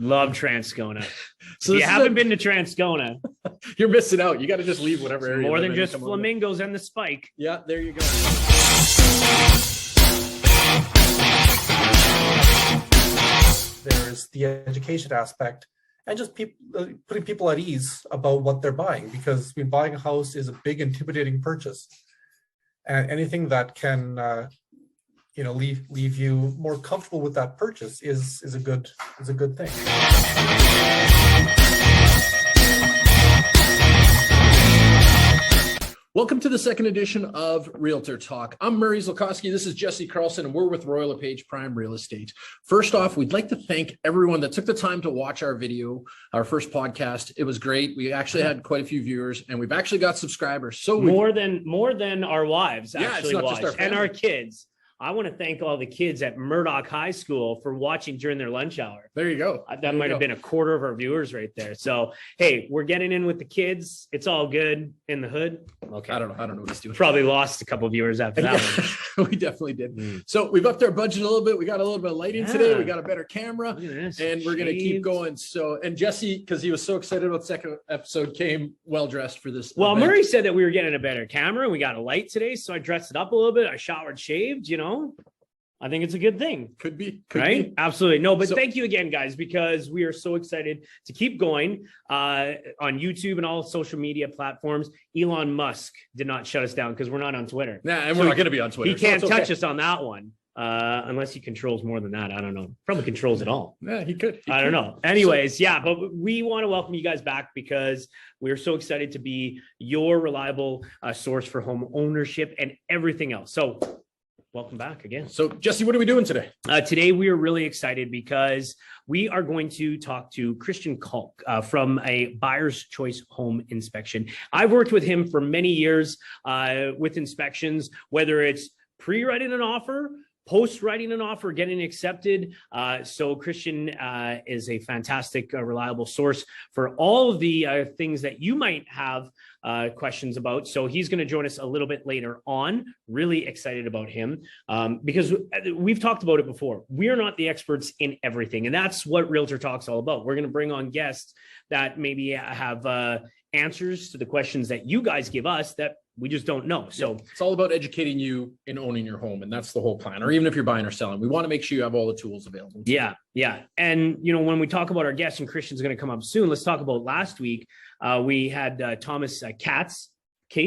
Love Transcona. So if you haven't been to Transcona, you're missing out. You got to just leave whatever area. More than just flamingos and the spike. Yeah, there you go. There's the education aspect and just putting people at ease about what they're buying, because buying a house is a big, intimidating purchase. And anything that can leave you more comfortable with that purchase is a good thing. Welcome to the second edition of Real-Tor Talk. I'm Murray Zlakowski. This is Jesse Carlson, and we're with Royal LePage Prime Real Estate. First off, we'd like to thank everyone that took the time to watch our video, our first podcast. It was great. We actually had quite a few viewers, and we've actually got subscribers. So more than our wives actually watched, and our kids. I want to thank all the kids at Murdoch High School for watching during their lunch hour. There you go. That might have been a quarter of our viewers right there. So, hey, we're getting in with the kids. It's all good in the hood. Okay. I don't know what he's doing. Probably lost a couple of viewers after that one. We definitely did. So we've upped our budget a little bit. We got a little bit of lighting today. We got a better camera, and we're going to keep going. So, and Jesse, because he was so excited about the second episode, came well-dressed for this. Well, event. Murray said that we were getting a better camera, and we got a light today. So I dressed it up a little bit. I showered, shaved, I think it's a good thing. Could be. Absolutely. No, but thank you again, guys, because we are so excited to keep going on YouTube and all social media platforms. Elon Musk did not shut us down because we're not on Twitter. And we're not going to be on Twitter. He can't touch us on that one unless he controls more than that. I don't know. Probably controls it all. Yeah, he could. I don't know. Anyways, but we want to welcome you guys back because we're so excited to be your reliable source for home ownership and everything else. So welcome back again. So, Jesse, what are we doing today? Today, we are really excited because we are going to talk to Christian Kalk from a Buyer's Choice Home Inspection. I've worked with him for many years with inspections, whether it's pre-writing an offer, post-writing an offer, getting accepted. So Christian is a fantastic, reliable source for all of the things that you might have questions about. So he's going to join us a little bit later on. Really excited about him because we've talked about it before. We are not the experts in everything. And that's what Real-Tor Talk's all about. We're going to bring on guests that maybe have answers to the questions that you guys give us that we just don't know. So it's all about educating you in owning your home. And that's the whole plan. Or even if you're buying or selling, we want to make sure you have all the tools available. Yeah. And, when we talk about our guests, and Christian's going to come up soon, let's talk about last week. We had Thomas Katz from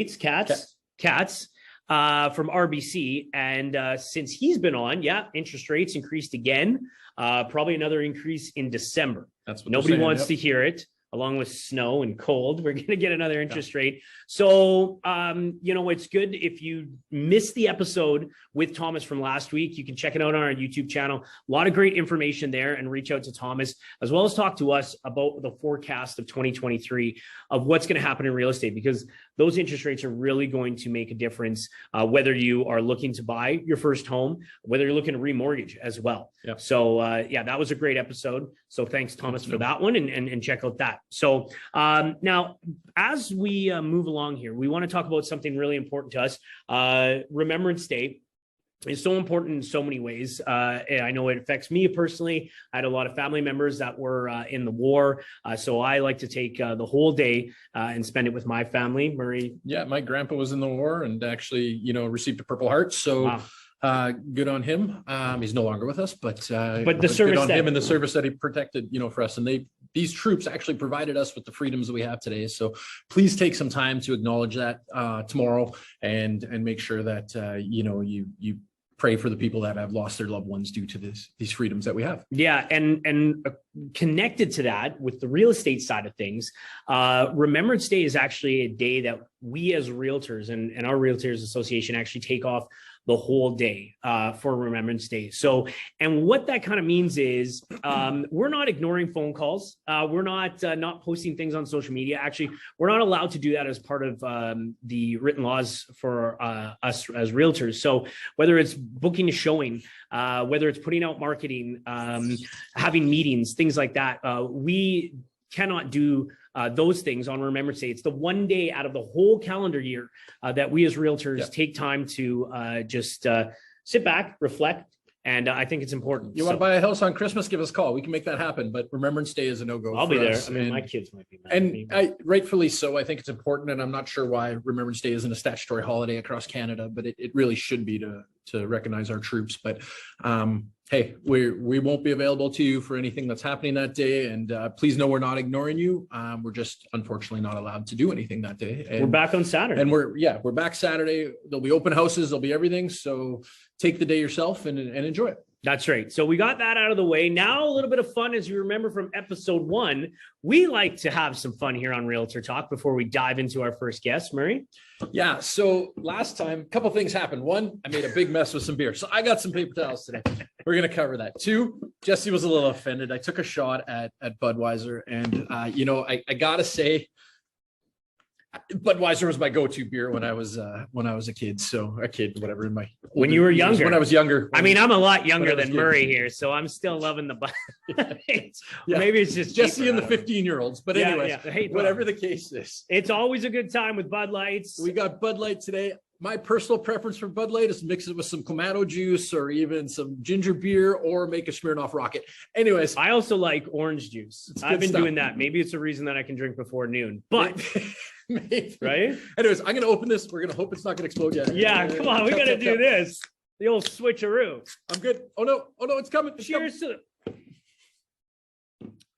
RBC. And since he's been on, interest rates increased again, probably another increase in December. That's what nobody wants to hear it. Along with snow and cold, we're going to get another interest rate. So, it's good if you missed the episode with Thomas from last week. You can check it out on our YouTube channel. A lot of great information there, and reach out to Thomas, as well as talk to us about the forecast of 2023 of what's going to happen in real estate, because those interest rates are really going to make a difference, whether you are looking to buy your first home, whether you're looking to remortgage as well. Yeah. So, that was a great episode. So thanks, Thomas, for that one, and check out that. So now, as we move along here, we want to talk about something really important to us. Remembrance Day is so important in so many ways. I know it affects me personally. I had a lot of family members that were in the war. So I like to take the whole day and spend it with my family. Murray? Yeah, my grandpa was in the war and actually, received a Purple Heart. So wow. Good on him. He's no longer with us, but the service good on him and the service that he protected, for us. And these troops actually provided us with the freedoms that we have today. So please take some time to acknowledge that tomorrow and make sure that you pray for the people that have lost their loved ones due to these freedoms that we have. Yeah, and connected to that with the real estate side of things, Remembrance Day is actually a day that we as realtors and our Realtors Association actually take off the whole day for Remembrance Day. So, and what that kind of means is we're not ignoring phone calls. We're not posting things on social media. Actually, we're not allowed to do that as part of the written laws for us as realtors. So whether it's booking a showing, whether it's putting out marketing, having meetings, things like that, we cannot do those things on Remembrance Day. It's the one day out of the whole calendar year that we as realtors take time to just sit back, reflect, And I think it's important. You want to buy a house on Christmas? Give us a call. We can make that happen. But Remembrance Day is a no-go. I'll be there. Us. I mean, and, my kids might be mad at me, and rightfully so. I think it's important, and I'm not sure why Remembrance Day isn't a statutory holiday across Canada, but it really should be to recognize our troops. But hey, we won't be available to you for anything that's happening that day, and please know we're not ignoring you. We're just unfortunately not allowed to do anything that day. And we're back on Saturday, and we're back Saturday. There'll be open houses. There'll be everything. So take the day yourself and enjoy it. That's right. So we got that out of the way. Now a little bit of fun. As you remember from episode 1, we like to have some fun here on Real-Tor Talk before we dive into our first guest, Murray. Yeah. So last time, a couple things happened. 1, I made a big mess with some beer. So I got some paper towels today. We're going to cover that. 2, Jesse was a little offended. I took a shot at Budweiser, and I got to say, Budweiser was my go-to beer when I was a kid. So a kid, whatever. When you were younger. When I was younger. I mean, I'm a lot younger than Murray here, so I'm still loving the Bud. Yeah. Maybe it's just Jesse and the 15-year-olds. But anyways, Hey, whatever the case is, it's always a good time with Bud Lights. We got Bud Light today. My personal preference for Bud Light is to mix it with some Clamato juice or even some ginger beer, or make a Smirnoff Rocket. Anyways, I also like orange juice. I've been doing that. Maybe it's a reason that I can drink before noon, but maybe. Right? Anyways, I'm going to open this. We're going to hope it's not going to explode yet. Yeah, come on. We got to do this. The old switcheroo. I'm good. Oh, no, it's coming. Cheers to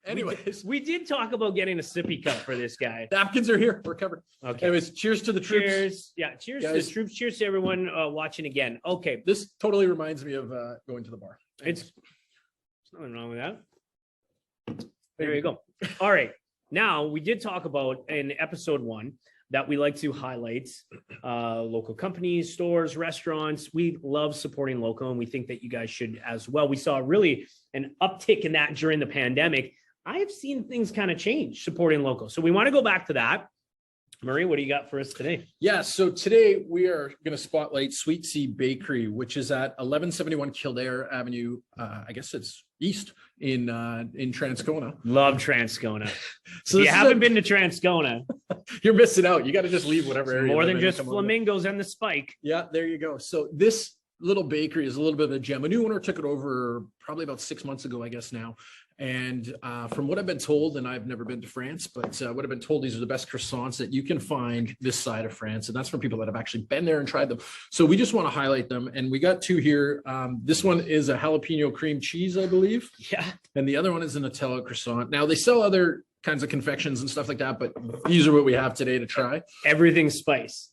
Anyways, we did talk about getting a sippy cup for this guy. Napkins are here. We're covered. Okay. Anyways, cheers to the troops. Cheers. Yeah. Cheers to the troops. Cheers to everyone watching again. Okay. This totally reminds me of going to the bar. It's nothing wrong with that. There you go. All right. Now, we did talk about in episode 1 that we like to highlight local companies, stores, restaurants. We love supporting local, and we think that you guys should as well. We saw really an uptick in that during the pandemic. I have seen things kind of change supporting local. So we want to go back to that. Murray, what do you got for us today? Yeah, so today we are going to spotlight Sweet Sea Bakery, which is at 1171 Kildare Avenue. I guess it's east in Transcona. Love Transcona. So if you haven't been to Transcona, you're missing out. You got to just leave whatever area. More than just flamingos and the Spike. Yeah, there you go. So this little bakery is a little bit of a gem. A new owner took it over probably about 6 months ago, I guess now. And from what I've been told, and I've never been to France, but what I've been told, these are the best croissants that you can find this side of France. And that's from people that have actually been there and tried them. So we just want to highlight them. And we got 2 here. This one is a jalapeno cream cheese, I believe. Yeah. And the other one is a Nutella croissant. Now they sell other kinds of confections and stuff like that, but these are what we have today to try. Everything spice.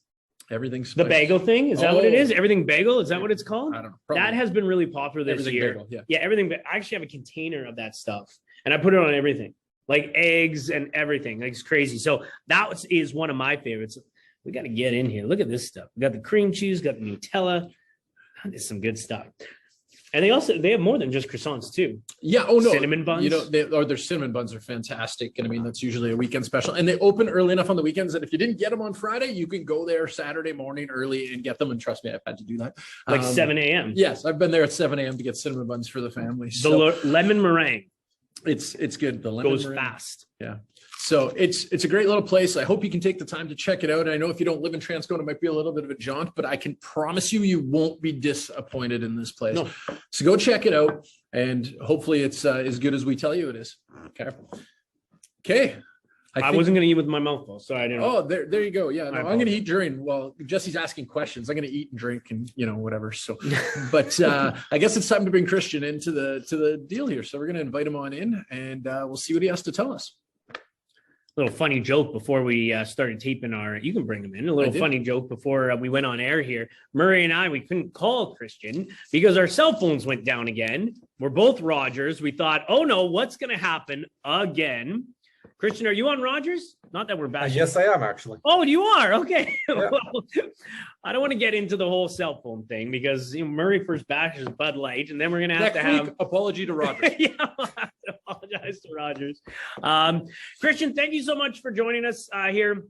Everything's spice. The bagel thing, is that what it is? Everything bagel, is that what it's called? I don't know. Probably. That has been really popular this Everything year. bagel, Yeah, everything. I actually have a container of that stuff, and I put it on everything, like eggs and everything. Like, it's crazy. So that is one of my favorites. We got to get in here. Look at this stuff. We got the cream cheese, got the Nutella. There's some good stuff. And they have more than just croissants too. Yeah. Oh no. Cinnamon buns. Their cinnamon buns are fantastic. And I mean, that's usually a weekend special. And they open early enough on the weekends that if you didn't get them on Friday, you can go there Saturday morning early and get them. And trust me, I've had to do that. Like 7 a.m. Yes, I've been there at 7 a.m. to get cinnamon buns for the family. The lemon meringue. It's good. The lemon goes meringue. fast. Yeah. So it's a great little place. I hope you can take the time to check it out. I know if you don't live in Transcona, it might be a little bit of a jaunt, but I can promise you won't be disappointed in this place. No. So go check it out, and hopefully it's as good as we tell you it is. Okay. I wasn't going to eat with my mouth full, so I didn't. Oh, there you go. Yeah, no, I'm going to eat while Jesse's asking questions. I'm going to eat and drink and whatever. So, but I guess it's time to bring Christian into the deal here. So we're going to invite him on in, and we'll see what he has to tell us. Little funny joke before we started taping you can bring him in. A little funny joke before we went on air here. Murray and we couldn't call Christian because our cell phones went down again. We're both Rogers. We thought, oh no, what's going to happen again? Christian, are you on Rogers? Not that we're bashing. Yes, I am actually. Oh, you are? Okay. Yeah. Well, I don't want to get into the whole cell phone thing because Murray first bashes Bud Light, and then we're going to have Next week, apology to Rogers. Yeah, we'll have to apologize to Rogers. Christian, thank you so much for joining us here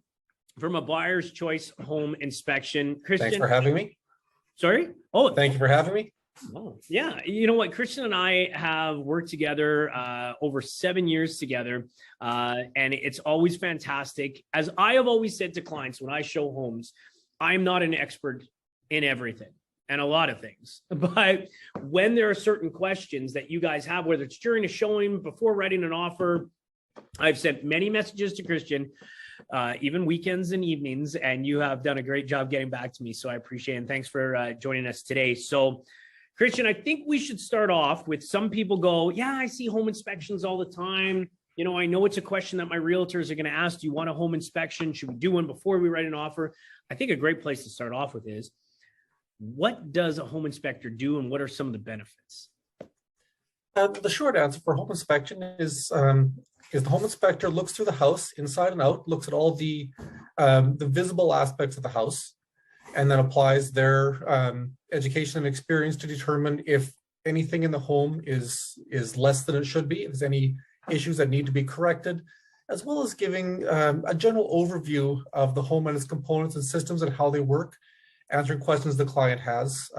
from a Buyer's Choice Home Inspection. Christian, Thanks for having me. Sorry? Oh, Thank you for having me. Oh, yeah. You know what? Christian and I have worked together over 7 years together, and it's always fantastic. As I have always said to clients when I show homes, I'm not an expert in everything. and a lot of things. But when there are certain questions that you guys have, whether it's during a showing, before writing an offer, I've sent many messages to Christian, even weekends and evenings, and you have done a great job getting back to me. So I appreciate it. And thanks for joining us today. So Christian, I think we should start off with, some people go, yeah, I see home inspections all the time. You know, I know it's a question that my realtors are going to ask. Do you want a home inspection? Should we do one before we write an offer? I think a great place to start off with is, what does a home inspector do and what are some of the benefits? The short answer for home inspection is the home inspector looks through the house inside and out, looks at all the visible aspects of the house, and then applies their education and experience to determine if anything in the home is less than it should be, if there's any issues that need to be corrected, as well as giving a general overview of the home and its components and systems and how they work, answering questions the client has.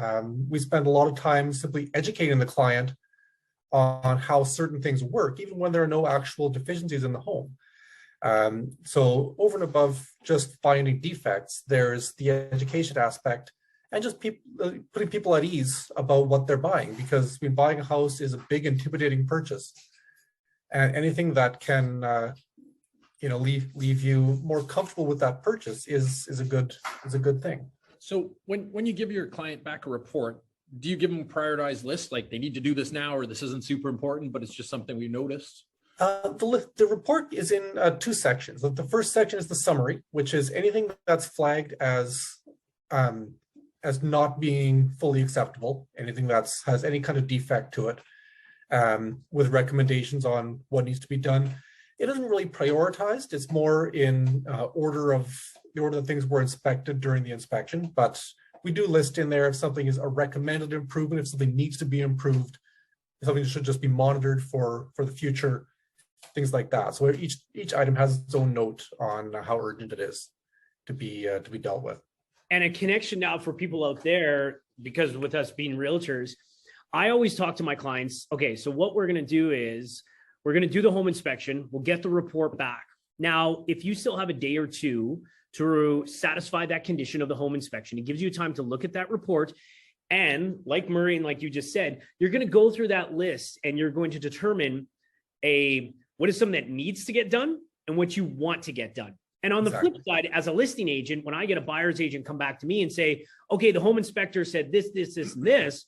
We spend a lot of time simply educating the client on how certain things work, even when there are no actual deficiencies in the home. So over and above just finding defects, there's the education aspect and just putting people at ease about what they're buying, because buying a house is a big, intimidating purchase. And anything that can leave you more comfortable with that purchase is a good thing. So when you give your client back a report, do you give them a prioritized list, like they need to do this now, or this isn't super important, but it's just something we noticed? The report is in two sections. The first section is the summary, which is anything that's flagged as not being fully acceptable, anything that has any kind of defect to it, with recommendations on what needs to be done. It isn't really prioritized. It's more in order of that things were inspected during the inspection, but we do list in there if something is a recommended improvement, if something needs to be improved, if something should just be monitored for the future, things like that. So each item has its own note on how urgent it is to be dealt with. And a connection now for people out there, because with us being realtors, I always talk to my clients, okay, so what we're going to do is we're going to do the home inspection. We'll get the report back. Now, if you still have a day or two to satisfy that condition of the home inspection, it gives you time to look at that report. And like Murray, and like you just said, you're going to go through that list and you're going to determine what is something that needs to get done and what you want to get done. And on the flip side, as a listing agent, when I get a buyer's agent come back to me and say, okay, the home inspector said this, and this,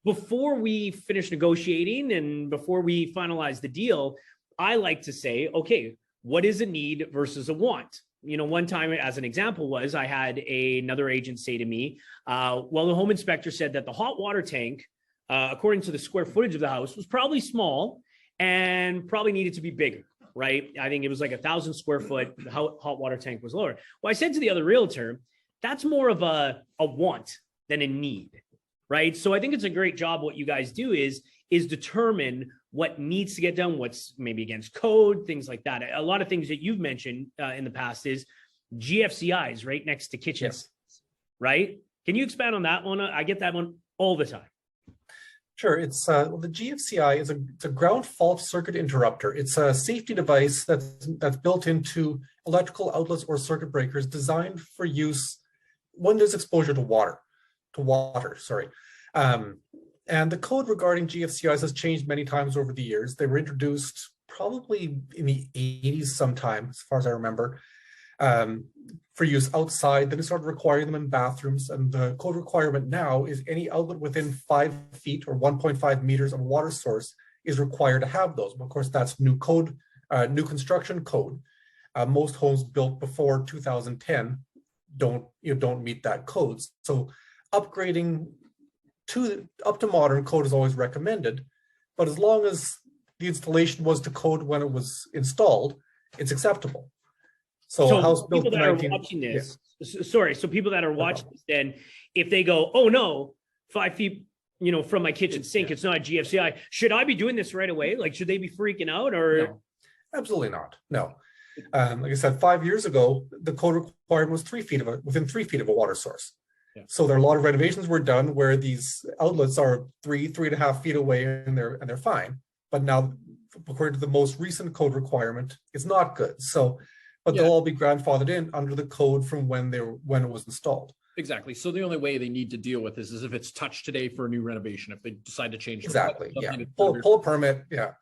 before we finish negotiating and before we finalize the deal, I like to say, okay, what is a need versus a want? You know, one time, as an example, was I had another agent say to me, well, the home inspector said that the hot water tank, according to the square footage of the house, was probably small and probably needed to be bigger, right? I think it was like 1,000 square foot. The hot water tank was lower. Well, I said to the other realtor, that's more of a want than a need, right? So I think it's a great job. What you guys do is determine what needs to get done, what's maybe against code, things like that. A lot of things that you've mentioned in the past is GFCIs right next to kitchens, right? Can you expand on that one? I get that one all the time. Sure. It's the GFCI is a ground fault circuit interrupter. It's a safety device that's built into electrical outlets or circuit breakers, designed for use when there's exposure to water. And the code regarding GFCIs has changed many times over the years. They were introduced probably in the 80s sometime, as far as I remember, for use outside. Then they started requiring them in bathrooms. And the code requirement now is any outlet within 5 feet or 1.5 meters of a water source is required to have those. But of course, that's new code, new construction code. Most homes built before 2010 don't meet that code. So upgrading up to modern code is always recommended, but as long as the installation was to code when it was installed, it's acceptable. So a house built people that are watching this, so people that are watching this, then if they go, oh no, 5 feet, from my kitchen sink, it's not a GFCI, should I be doing this right away? Like, should they be freaking out or? No, absolutely not. No. Like I said, 5 years ago, the code requirement was within 3 feet of a water source. Yeah. So there are a lot of renovations were done where these outlets are 3.5 feet away and they're fine. But now, according to the most recent code requirement, it's not good. So, but they'll all be grandfathered in under the code from when it was installed. Exactly. So the only way they need to deal with this is if it's touched today for a new renovation, if they decide to change. Exactly. Yeah. Pull a permit. Yeah.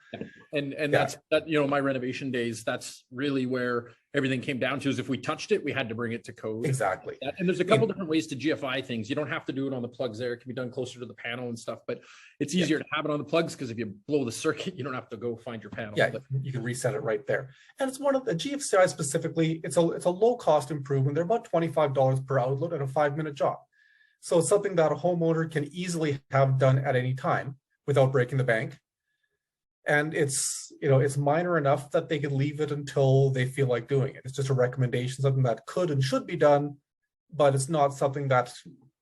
And that's that, my renovation days, that's really where everything came down to, is if we touched it, we had to bring it to code. Exactly. And there's a couple different ways to GFI things. You don't have to do it on the plugs there. It can be done closer to the panel and stuff, but it's easier to have it on the plugs because if you blow the circuit, you don't have to go find your panel. Yeah, you can reset it right there. And it's one of the GFCI specifically, it's a low cost improvement. They're about $25 per outlet and a 5-minute job. So it's something that a homeowner can easily have done at any time without breaking the bank. And it's minor enough that they can leave it until they feel like doing it. It's just a recommendation, something that could and should be done, but it's not something that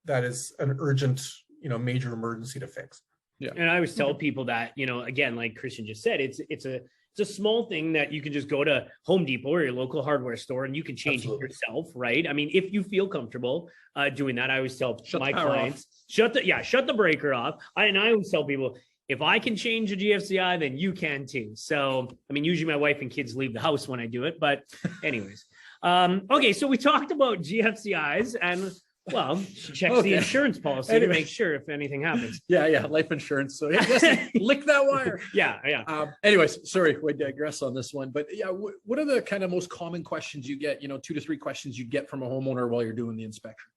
is an urgent, major emergency to fix. Yeah. And I always tell people that, again, like Christian just said, it's a small thing that you can just go to Home Depot or your local hardware store and you can change it yourself, right? I mean, if you feel comfortable doing that, I always tell my clients, shut the breaker off. I always tell people, if I can change a GFCI, then you can too. So, I mean, usually my wife and kids leave the house when I do it, but anyways. Okay, so we talked about GFCIs and, well, she checks the insurance policy to make sure if anything happens. Yeah, life insurance. So lick that wire. Yeah. Anyways, sorry, we digress on this one, but yeah, what are the kind of most common questions you get, 2 to 3 questions you get from a homeowner while you're doing the inspection?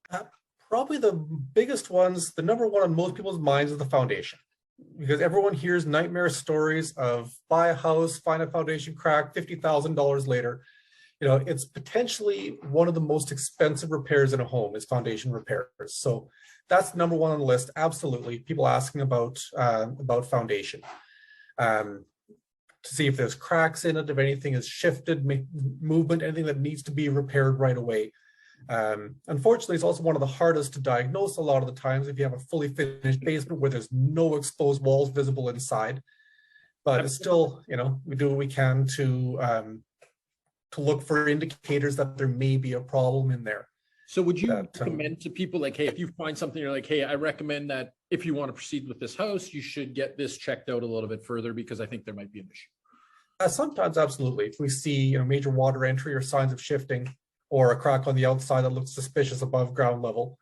Probably the biggest ones, the number one on most people's minds is the foundation. Because everyone hears nightmare stories of buy a house, find a foundation crack, $50,000 later. It's potentially one of the most expensive repairs in a home is foundation repairs. So that's number one on the list. Absolutely, people asking about foundation to see if there's cracks in it, if anything is shifted, movement, anything that needs to be repaired right away. Unfortunately, it's also one of the hardest to diagnose a lot of the times if you have a fully finished basement where there's no exposed walls visible inside. But it's still, we do what we can to look for indicators that there may be a problem in there. So would you recommend to people like, hey, if you find something, you're like, hey, I recommend that if you want to proceed with this house, you should get this checked out a little bit further because I think there might be an issue? Sometimes, absolutely. If we see major water entry or signs of shifting, or a crack on the outside that looks suspicious above ground level,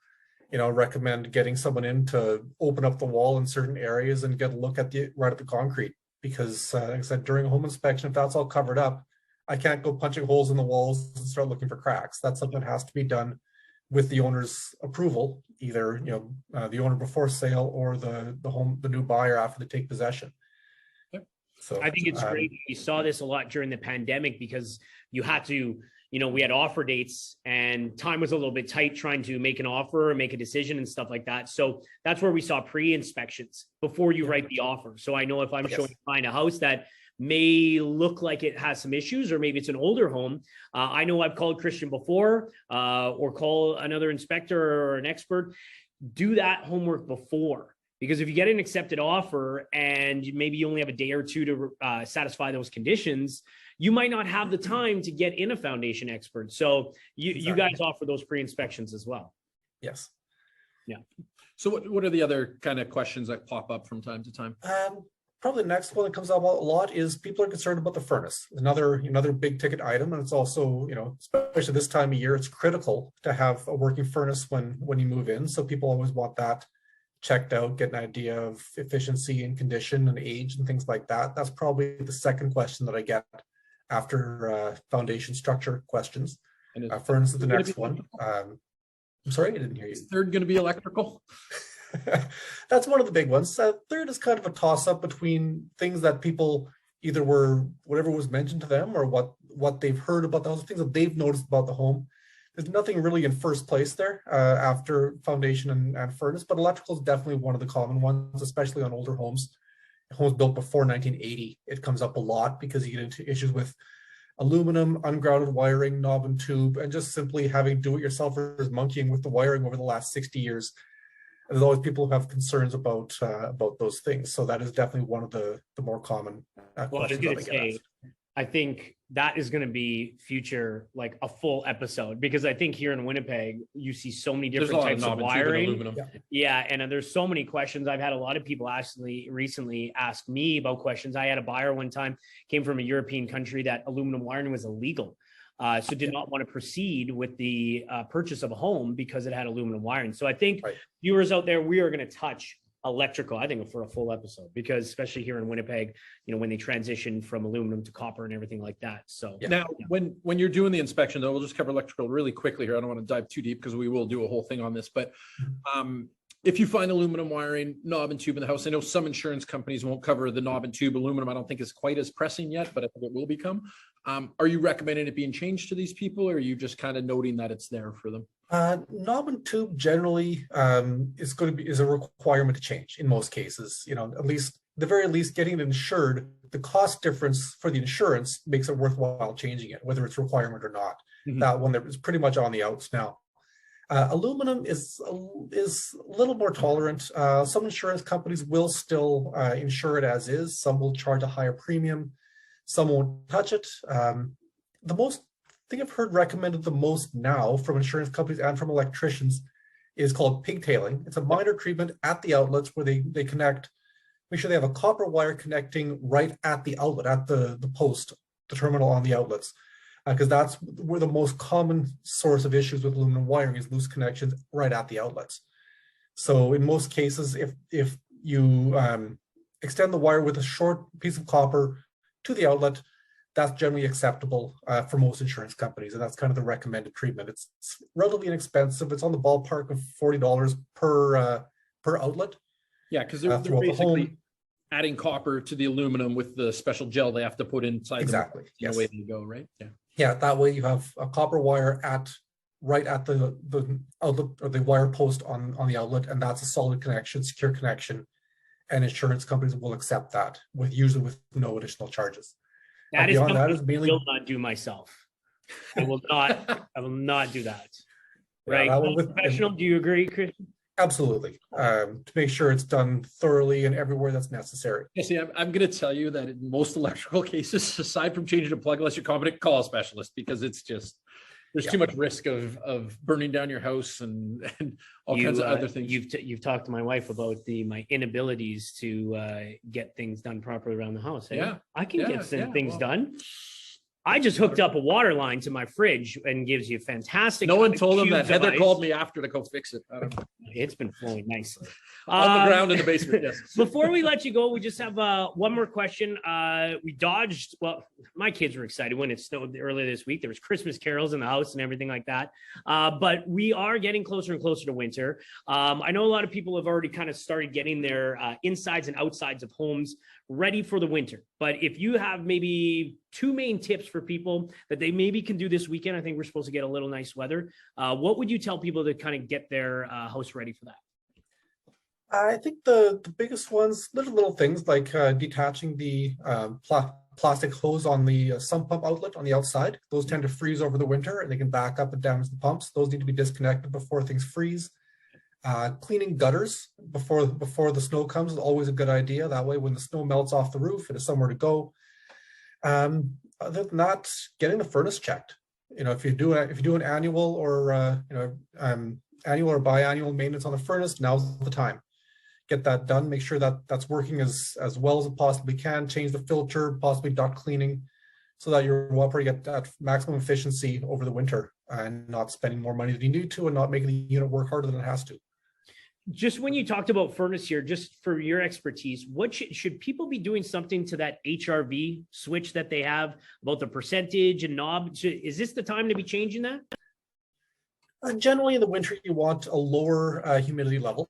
recommend getting someone in to open up the wall in certain areas and get a look at the concrete. Because like I said, during a home inspection, if that's all covered up, I can't go punching holes in the walls and start looking for cracks. That's something that has to be done with the owner's approval, either the owner before sale or the new buyer after they take possession. So I think it's great. We saw this a lot during the pandemic because you had to. We had offer dates and time was a little bit tight trying to make an offer or make a decision and stuff like that. So that's where we saw pre-inspections before you write the offer. So I know if I'm showing a client a house that may look like it has some issues, or maybe it's an older home. I know I've called Christian before or call another inspector or an expert. Do that homework before. Because if you get an accepted offer and maybe you only have a day or two to satisfy those conditions, you might not have the time to get in a foundation expert. So you guys offer those pre-inspections as well. Yes. Yeah. So what are the other kind of questions that pop up from time to time? Probably the next one that comes up a lot is people are concerned about the furnace. Another big ticket item. And it's also, especially this time of year, it's critical to have a working furnace when you move in. So people always want that checked out, get an idea of efficiency and condition and age and things like that. That's probably the second question that I get after foundation structure questions. Furnace is the next one. I'm sorry, I didn't hear you. Is third going to be electrical? That's one of the big ones. Third is kind of a toss-up between things that people either were whatever was mentioned to them or what they've heard about those things that they've noticed about the home. There's nothing really in first place there after foundation and furnace, but electrical is definitely one of the common ones, especially on older homes. Homes built before 1980, it comes up a lot because you get into issues with aluminum, ungrounded wiring, knob and tube, and just simply having do-it-yourselfers monkeying with the wiring over the last 60 years. And there's always people who have concerns about those things. So that is definitely one of the more common questions. I think that is going to be future, like a full episode, because I think here in Winnipeg, you see so many different types of wiring. Yeah. And there's so many questions. I've had a lot of people actually recently ask me about questions. I had a buyer one time, came from a European country that aluminum wiring was illegal. So did not want to proceed with the purchase of a home because it had aluminum wiring. So I think viewers out there, we are going to touch electrical, I think, for a full episode, because especially here in Winnipeg, when they transition from aluminum to copper and everything like that. So now when you're doing the inspection, though, we'll just cover electrical really quickly here. I don't want to dive too deep because we will do a whole thing on this, but if you find aluminum wiring, knob and tube in the house, I know some insurance companies won't cover the knob and tube. Aluminum, I don't think is quite as pressing yet, but I think it will become. Are you recommending it being changed to these people, or are you just kind of noting that it's there for them? Knob and tube generally is a requirement to change in most cases. At least, the very least, getting it insured, the cost difference for the insurance makes it worthwhile changing it, whether it's a requirement or not. That one is pretty much on the outs now. Aluminum is a little more tolerant. Some insurance companies will still insure it as is. Some will charge a higher premium. Some won't touch it. The most thing I've heard recommended the most now from insurance companies and from electricians is called pigtailing. It's a minor treatment at the outlets where they connect, make sure they have a copper wire connecting right at the outlet, at the post, the terminal on the outlets. Because that's where the most common source of issues with aluminum wiring is loose connections right at the outlets. So in most cases, if you extend the wire with a short piece of copper to the outlet, that's generally acceptable for most insurance companies, and that's kind of the recommended treatment. It's relatively inexpensive. It's on the ballpark of $40 per outlet. Yeah, because they're basically adding copper to the aluminum with the special gel they have to put inside. Exactly. The way they go, right? Yeah. Yeah, that way you have a copper wire right at the outlet or the wire post on the outlet, and that's a solid connection, secure connection, and insurance companies will accept that usually with no additional charges. That is something I will not do myself. I will not do that. Right? Yeah, professional. Do you agree, Christian? Absolutely. To make sure it's done thoroughly and everywhere that's necessary. Yeah, see, I'm going to tell you that in most electrical cases, aside from changing a plug, unless you're competent, call a specialist, because it's just, there's too much risk of burning down your house and all kinds of other things. You've talked to my wife about my inabilities to get things done properly around the house. Hey? Yeah, I can get some things done. I just hooked up a water line to my fridge and gives you fantastic. No one told them that. Heather called me after to go fix it. I don't know. It's been flowing nicely. On the ground in the basement, yes. Before we let you go, we just have one more question. We dodged, well, my kids were excited when it snowed earlier this week. There was Christmas carols in the house and everything like that. But we are getting closer and closer to winter. I know a lot of people have already kind of started getting their insides and outsides of homes ready for the winter. But if you have maybe two main tips for people that they maybe can do this weekend, I think we're supposed to get a little nice weather. What would you tell people to kind of get their house ready for that? I think the biggest ones, little things like detaching the plastic hose on the sump pump outlet on the outside. Those tend to freeze over the winter and they can back up and damage the pumps. Those need to be disconnected before things freeze. Cleaning gutters before the snow comes is always a good idea. That way, when the snow melts off the roof, it has somewhere to go. Other than that, getting the furnace checked. If you do an annual or annual or biannual maintenance on the furnace, now's the time. Get that done. Make sure that that's working as well as it possibly can. Change the filter, possibly duct cleaning, so that you're operating at that maximum efficiency over the winter and not spending more money than you need to and not making the unit work harder than it has to. Just when you talked about furnace here, just for your expertise, what should people be doing something to that HRV switch that they have about the percentage and knob? Is this the time to be changing that? Generally in the winter, you want a lower humidity level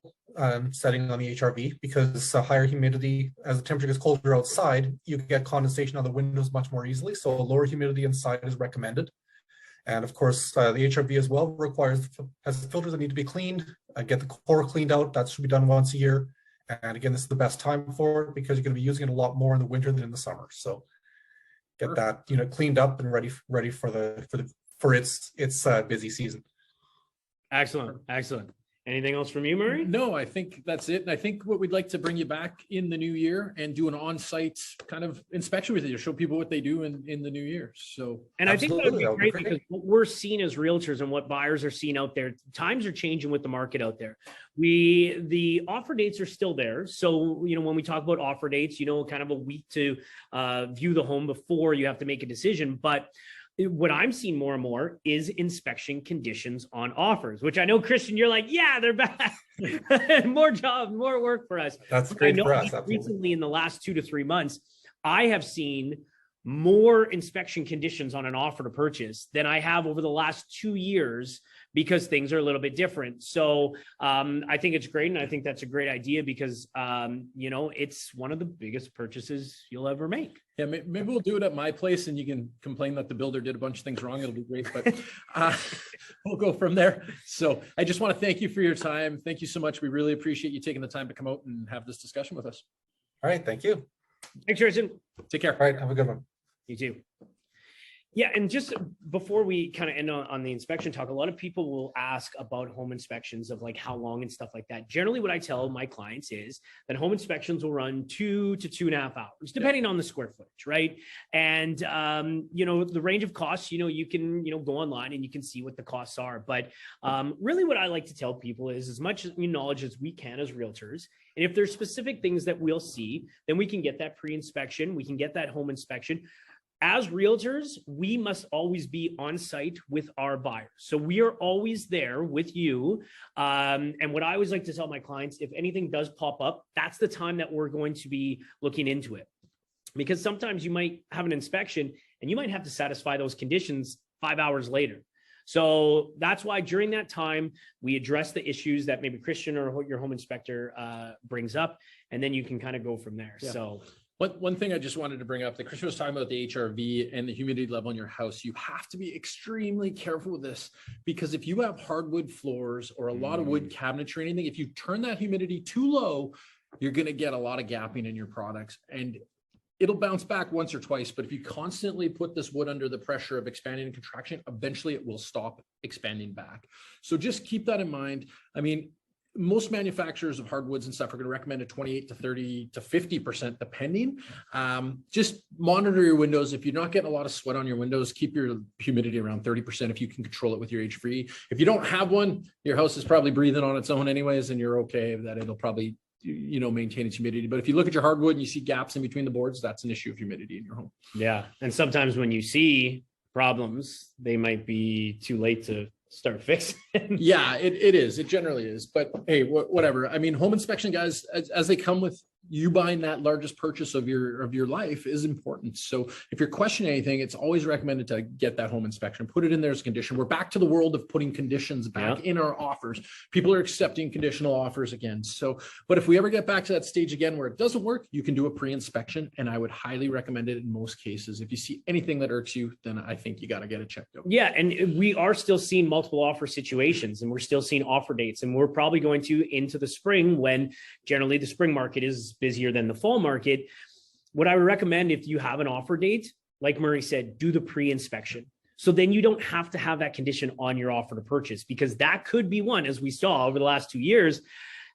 setting on the HRV, because higher humidity, as the temperature gets colder outside, you get condensation on the windows much more easily. So a lower humidity inside is recommended. And of course, the HRV as well has filters that need to be cleaned. Get the core cleaned out. That should be done once a year. And again, this is the best time for it because you're going to be using it a lot more in the winter than in the summer. So get that unit cleaned up and ready for its busy season. Excellent. Anything else from you, Murray? No, I think that's it. And I think what we'd like to bring you back in the new year and do an on-site kind of inspection with you to show people what they do in the new year. So, and absolutely. I think that would be great because what we're seeing as realtors and what buyers are seeing out there, times are changing with the market out there. The offer dates are still there. So, when we talk about offer dates, kind of a week to view the home before you have to make a decision. But what I'm seeing more and more is inspection conditions on offers, which I know, Christian, you're like, yeah, they're bad. More job, more work for us. That's great for us. Recently, in the last 2 to 3 months, I have seen more inspection conditions on an offer to purchase than I have over the last 2 years, because things are a little bit different. So I think it's great. And I think that's a great idea because, it's one of the biggest purchases you'll ever make. Yeah, maybe we'll do it at my place and you can complain that the builder did a bunch of things wrong. It'll be great, but we'll go from there. So I just want to thank you for your time. Thank you so much. We really appreciate you taking the time to come out and have this discussion with us. All right. Thank you. Thanks, Jason. Take care. All right. Have a good one. You too. Yeah, and just before we kind of end on the inspection talk, a lot of people will ask about home inspections of like how long and stuff like that. Generally, what I tell my clients is that home inspections will run 2 to 2.5 hours, depending on the square footage, right? And the range of costs, you can go online and you can see what the costs are. But really, what I like to tell people is as much knowledge as we can as realtors. And if there's specific things that we'll see, then we can get that pre-inspection, we can get that home inspection. As realtors, we must always be on site with our buyers. So we are always there with you. And what I always like to tell my clients, if anything does pop up, that's the time that we're going to be looking into it. Because sometimes you might have an inspection and you might have to satisfy those conditions 5 hours later. So that's why during that time, we address the issues that maybe Christian or your home inspector brings up, and then you can kind of go from there. Yeah. So one thing I just wanted to bring up that Christian was talking about, the HRV and the humidity level in your house. You have to be extremely careful with this, because if you have hardwood floors or a lot of wood cabinetry or anything, if you turn that humidity too low, you're going to get a lot of gapping in your products, and it'll bounce back once or twice. But if you constantly put this wood under the pressure of expanding and contraction, eventually it will stop expanding back. So just keep that in mind. I mean, most manufacturers of hardwoods and stuff are going to recommend a 28 to 30 to 50%, depending. Just monitor your windows. If you're not getting a lot of sweat on your windows, keep your humidity around 30% if you can control it with your H-free. If you don't have one, your house is probably breathing on its own anyways, and you're okay that it'll probably maintain its humidity. But if you look at your hardwood and you see gaps in between the boards, that's an issue of humidity in your home. Yeah. And sometimes when you see problems, they might be too late to start fixing. Yeah, it is. It generally is. But hey, whatever. I mean, home inspection guys, as they come with you buying that largest purchase of your life, is important. So if you're questioning anything, it's always recommended to get that home inspection, put it in there as a condition. We're back to the world of putting conditions back in our offers. People are accepting conditional offers again. So, but if we ever get back to that stage again where it doesn't work, you can do a pre-inspection, and I would highly recommend it in most cases. If you see anything that irks you, then I think you got to get it checked out. Yeah, and we are still seeing multiple offer situations, and we're still seeing offer dates, and we're probably going to into the spring, when generally the spring market is busier than the fall market. What I would recommend, if you have an offer date, like Murray said, do the pre-inspection. So then you don't have to have that condition on your offer to purchase, because that could be one, as we saw over the last 2 years,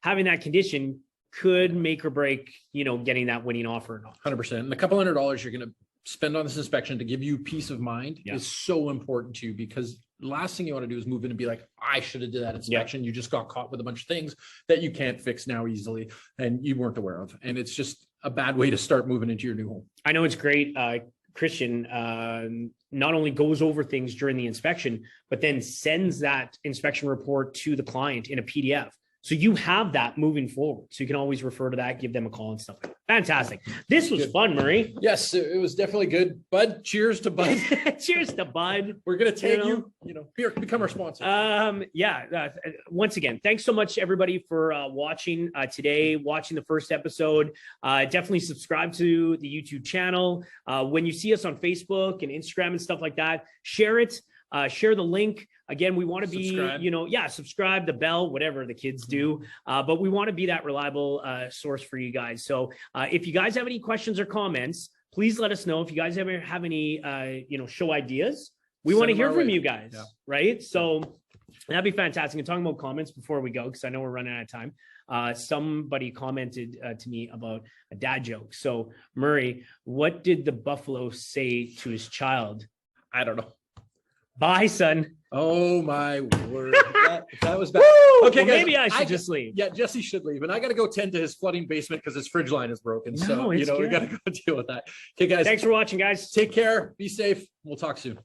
having that condition could make or break, getting that winning offer. 100%. And a couple $100 you're going to spend on this inspection to give you peace of mind is so important to you, because the last thing you want to do is move in and be like, I should have did that inspection. You just got caught with a bunch of things that you can't fix now easily and you weren't aware of. And it's just a bad way to start moving into your new home. I know it's great. Christian not only goes over things during the inspection, but then sends that inspection report to the client in a PDF. So you have that moving forward. So you can always refer to that, give them a call and stuff like that. Fantastic. This was fun, Murray. Yes, it was definitely good. Bud, cheers to Bud. Cheers to Bud. We're going to take here, become our sponsor. Once again, thanks so much, everybody, for watching today, watching the first episode. Definitely subscribe to the YouTube channel. When you see us on Facebook and Instagram and stuff like that, share it. Share the link. Again, we want to be, subscribe, the bell, whatever the kids do. But we want to be that reliable source for you guys. So if you guys have any questions or comments, please let us know. If you guys ever have any, show ideas, we want to hear from you guys, right? So that'd be fantastic. And talking about comments before we go, because I know we're running out of time. Somebody commented to me about a dad joke. So Murray, what did the buffalo say to his child? I don't know. Bye, son. Oh my word. That was bad. Woo! Okay, well, guys, maybe I should just leave. Yeah, Jesse should leave. And I got to go tend to his flooding basement because his fridge line is broken. No, so, we got to go deal with that. Okay, guys. Thanks for watching, guys. Take care. Be safe. We'll talk soon.